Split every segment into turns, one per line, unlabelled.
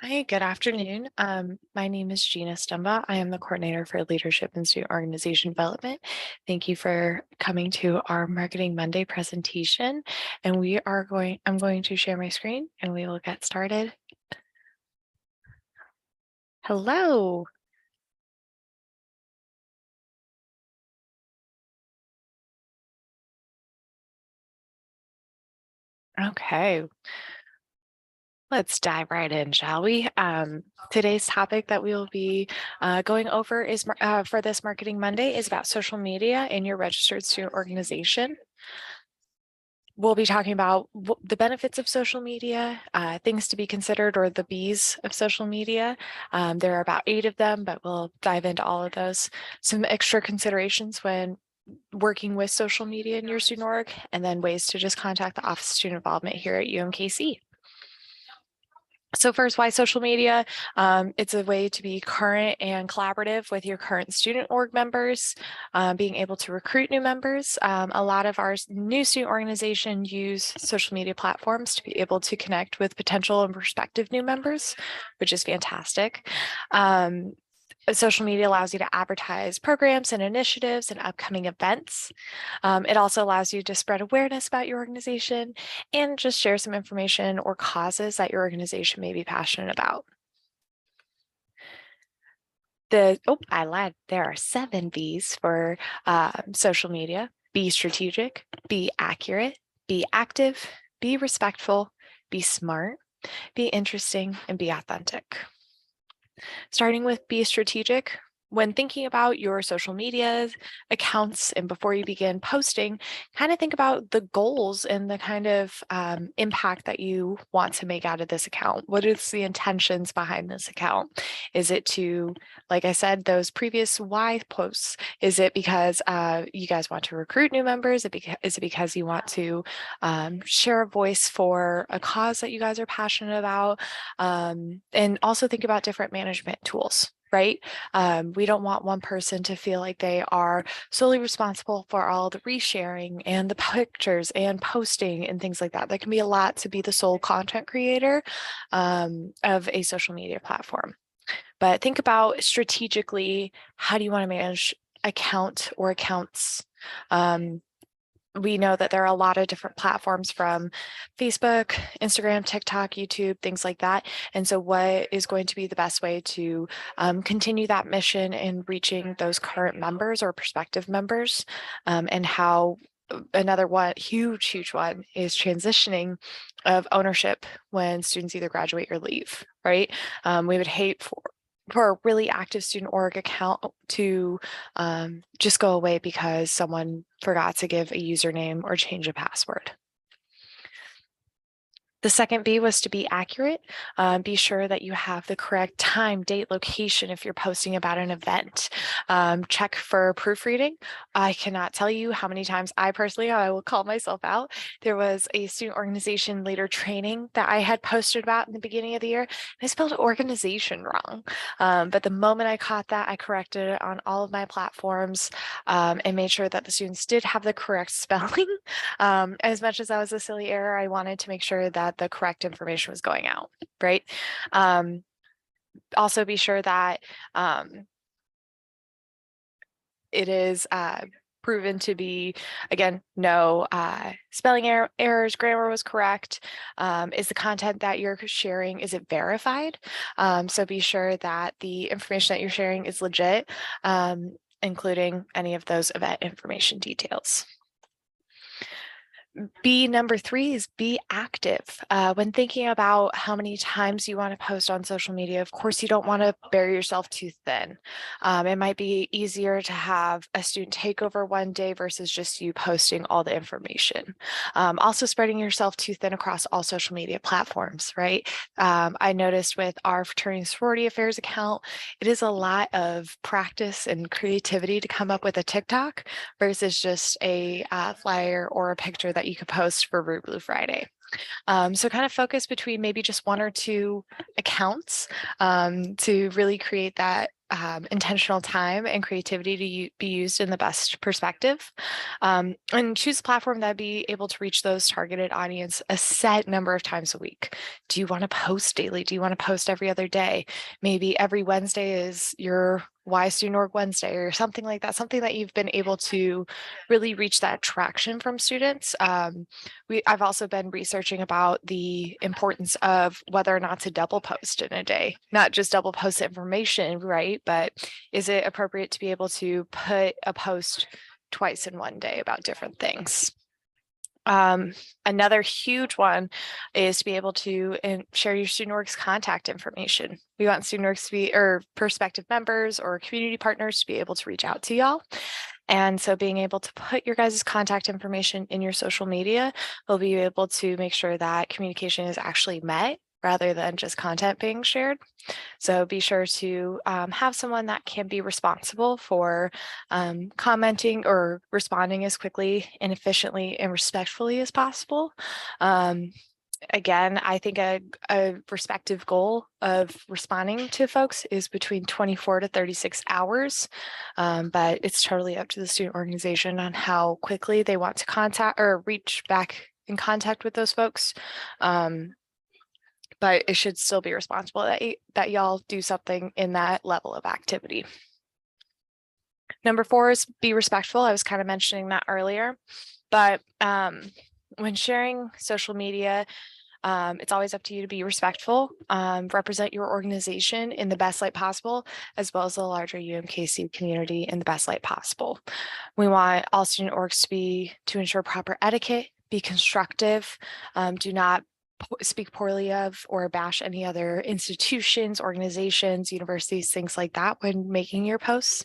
Hi, good afternoon. My name is Gina Stumba. I am the coordinator for leadership and student organization development. Thank you for coming to our Marketing Monday presentation. And I'm going to share my screen and we will get started. Hello. Okay, let's dive right in, shall we? Today's topic that we will be going over is for this Marketing Monday is about social media in your registered student organization. We'll be talking about the benefits of social media, things to be considered, or the B's of social media. There are about 8 of them, but we'll dive into all of those. Some extra considerations when working with social media in your student org, and then ways to just contact the Office of Student Involvement here at UMKC. So first, why social media? It's a way to be current and collaborative with your current student org members, being able to recruit new members. A lot of our new student organization use social media platforms to be able to connect with potential and prospective new members, which is fantastic. Social media allows you to advertise programs and initiatives and upcoming events. It also allows you to spread awareness about your organization and just share some information or causes that your organization may be passionate about. I lied. There are 7 B's for social media. Be strategic, be accurate, be active, be respectful, be smart, be interesting, and be authentic. Starting with be strategic. When thinking about your social media accounts and before you begin posting, kind of think about the goals and the kind of impact that you want to make out of this account. What is the intentions behind this account? Is it to, like I said, those previous why posts? Is it because you guys want to recruit new members? Is it because you want to share a voice for a cause that you guys are passionate about? And also think about different management tools, right? We don't want one person to feel like they are solely responsible for all the resharing and the pictures and posting and things like that. That can be a lot to be the sole content creator of a social media platform. But think about strategically, how do you want to manage account or accounts? We know that there are a lot of different platforms from Facebook, Instagram, TikTok, YouTube, things like that. And so what is going to be the best way to continue that mission in reaching those current members or prospective members, and how another one, huge one is transitioning of ownership when students either graduate or leave, right? We would hate for a really active student org account to just go away because someone forgot to give a username or change a password. The second B was to be accurate. Be sure that you have the correct time, date, location if you're posting about an event. Check for proofreading. I cannot tell you how many times I will call myself out. There was a student organization leader training that I had posted about in the beginning of the year. And I spelled organization wrong. But the moment I caught that, I corrected it on all of my platforms and made sure that the students did have the correct spelling. As much as that was a silly error, I wanted to make sure that the correct information was going out, right? Also be sure that it is proven to be, again, no spelling errors, grammar was correct. Is the content that you're sharing, is it verified? So be sure that the information that you're sharing is legit, including any of those event information details. Number 3 is be active. When thinking about how many times you want to post on social media, of course, you don't want to bury yourself too thin. It might be easier to have a student take over one day versus just you posting all the information. Also spreading yourself too thin across all social media platforms, right? I noticed with our fraternity and sorority affairs account, it is a lot of practice and creativity to come up with a TikTok versus just a flyer or a picture that you could post for Rude Blue Friday. So kind of focus between maybe just 1 or 2 accounts to really create that intentional time and creativity to be used in the best perspective, and choose a platform that be able to reach those targeted audience a set number of times a week. Do you want to post daily? Do you want to post every other day? Maybe every Wednesday is your Why Student Org Wednesday or something like that, something that you've been able to really reach that traction from students. I've also been researching about the importance of whether or not to double post in a day, not just double post information, right? But is it appropriate to be able to put a post twice in one day about different things? Another huge one is to be able to share your student org's contact information. We want student orgs to be, or prospective members or community partners to be able to reach out to y'all. And so being able to put your guys' contact information in your social media will be able to make sure that communication is actually met rather than just content being shared. So be sure to have someone that can be responsible for commenting or responding as quickly and efficiently and respectfully as possible. Again, I think a respective goal of responding to folks is between 24 to 36 hours, but it's totally up to the student organization on how quickly they want to contact or reach back in contact with those folks. But it should still be responsible that y'all do something in that level of activity. Number 4 is be respectful. I was kind of mentioning that earlier, but when sharing social media, it's always up to you to be respectful, represent your organization in the best light possible, as well as the larger UMKC community in the best light possible. We want all student orgs to ensure proper etiquette, be constructive, do not speak poorly of or bash any other institutions, organizations, universities, things like that when making your posts,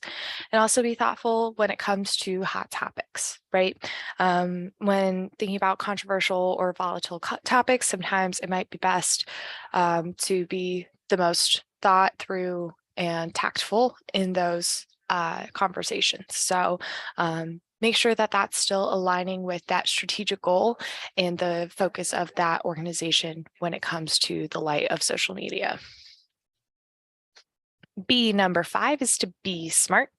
and also be thoughtful when it comes to hot topics, right? When thinking about controversial or volatile topics, sometimes it might be best to be the most thought through and tactful in those conversations. So make sure that that's still aligning with that strategic goal and the focus of that organization when it comes to the light of social media. Number 5 is to be smart.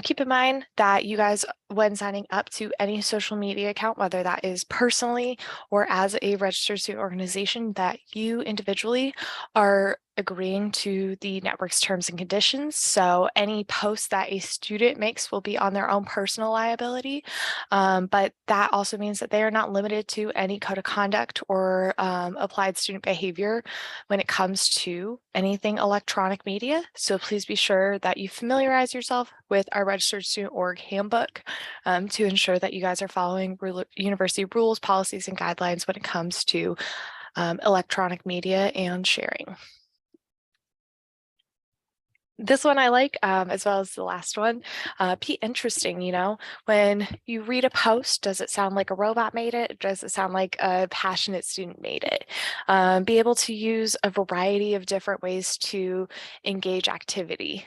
Keep in mind that you guys, when signing up to any social media account, whether that is personally or as a registered student organization, that you individually are agreeing to the network's terms and conditions. So any post that a student makes will be on their own personal liability, but that also means that they are not limited to any code of conduct or applied student behavior when it comes to anything electronic media. So please be sure that you familiarize yourself with our registered student org handbook to ensure that you guys are following university rules, policies, and guidelines when it comes to electronic media and sharing. This one I like, as well as the last one. Be interesting, when you read a post, does it sound like a robot made it? Does it sound like a passionate student made it? Be able to use a variety of different ways to engage activity,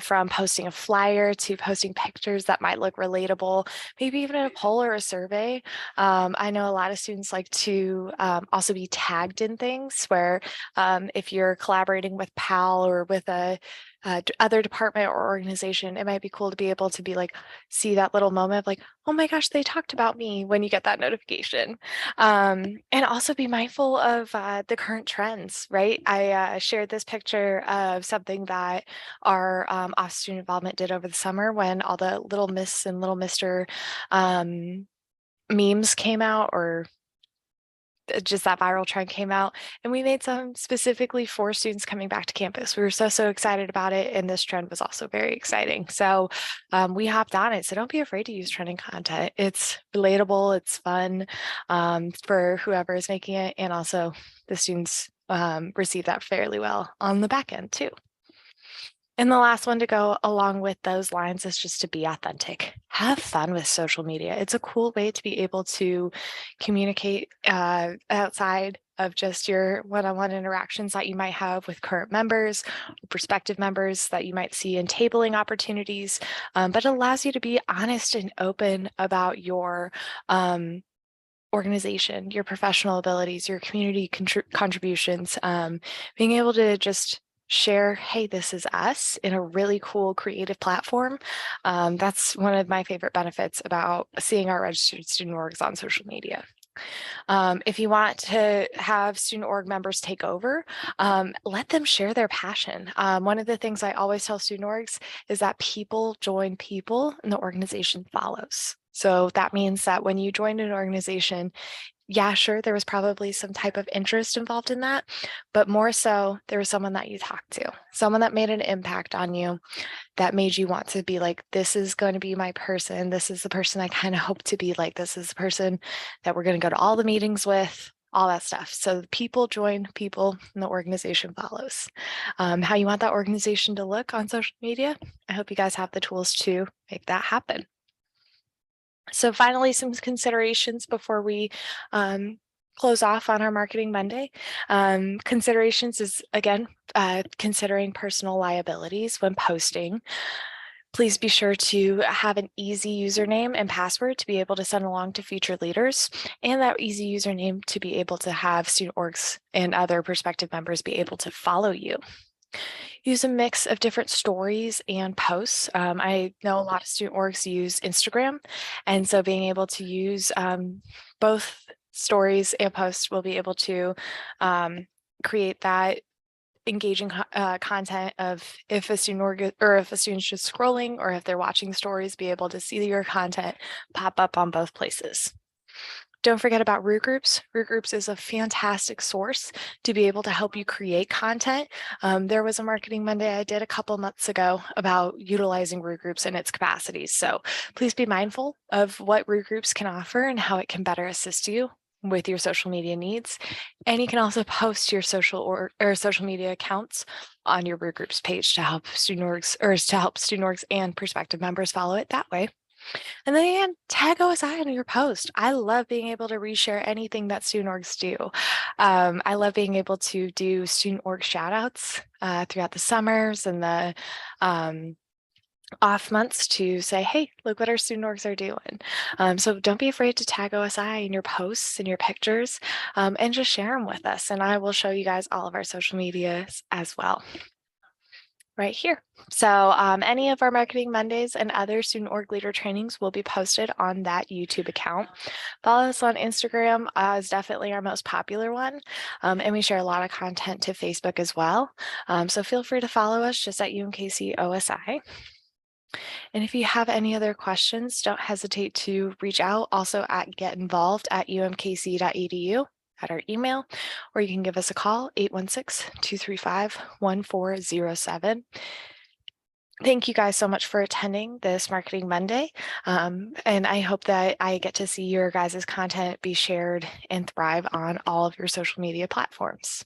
from posting a flyer to posting pictures that might look relatable, maybe even a poll or a survey. I know a lot of students like to also be tagged in things where if you're collaborating with PAL or with a other department or organization, it might be cool to be able to see that little moment of like, oh my gosh, they talked about me when you get that notification. And also be mindful of the current trends, right? I shared this picture of something that our off student involvement did over the summer when all the Little Miss and Little Mister memes came out, or just that viral trend came out, and we made some specifically for students coming back to campus. We were so excited about it, and this trend was also very exciting. So we hopped on it. So don't be afraid to use trending content. It's relatable, it's fun for whoever is making it, and also the students receive that fairly well on the back end too. And the last one to go along with those lines is just to be authentic. Have fun with social media. It's a cool way to be able to communicate outside of just your one-on-one interactions that you might have with current members, prospective members that you might see in tabling opportunities, but it allows you to be honest and open about your organization, your professional abilities, your community contributions, being able to just share, hey, this is us in a really cool creative platform. That's one of my favorite benefits about seeing our registered student orgs on social media. If you want to have student org members take over, let them share their passion. One of the things I always tell student orgs is that people join people and the organization follows. So that means that when you join an organization, yeah, sure, there was probably some type of interest involved in that, but more so, there was someone that you talked to, someone that made an impact on you, that made you want to be like, this is going to be my person. This is the person I kind of hope to be like. This is the person that we're going to go to all the meetings with, all that stuff. So people join people and the organization follows. How you want that organization to look on social media? I hope you guys have the tools to make that happen. So finally, some considerations before we close off on our Marketing Monday. Considerations is, again, considering personal liabilities when posting. Please be sure to have an easy username and password to be able to send along to future leaders, and that easy username to be able to have student orgs and other prospective members be able to follow you. Use a mix of different stories and posts. I know a lot of student orgs use Instagram, and so being able to use both stories and posts will be able to create that engaging content of if a student org or if a student's just scrolling or if they're watching stories, be able to see your content pop up on both places. Don't forget about root groups. Root groups is a fantastic source to be able to help you create content. There was a Marketing Monday I did a couple months ago about utilizing root groups and its capacities. So please be mindful of what root groups can offer and how it can better assist you with your social media needs. And you can also post your social social media accounts on your root groups page to help student orgs and prospective members follow it that way. And then again, tag OSI in your post. I love being able to reshare anything that student orgs do. I love being able to do student org shout outs throughout the summers and the off months to say, hey, look what our student orgs are doing. So don't be afraid to tag OSI in your posts and your pictures and just share them with us. And I will show you guys all of our social medias as well right here. So any of our Marketing Mondays and other student org leader trainings will be posted on that YouTube account. Follow us on Instagram is definitely our most popular one. And we share a lot of content to Facebook as well. So feel free to follow us just at UMKC OSI. And if you have any other questions, don't hesitate to reach out also at getinvolved@umkc.edu at our email, or you can give us a call, 816-235-1407. Thank you guys so much for attending this Marketing Monday. And I hope that I get to see your guys' content be shared and thrive on all of your social media platforms.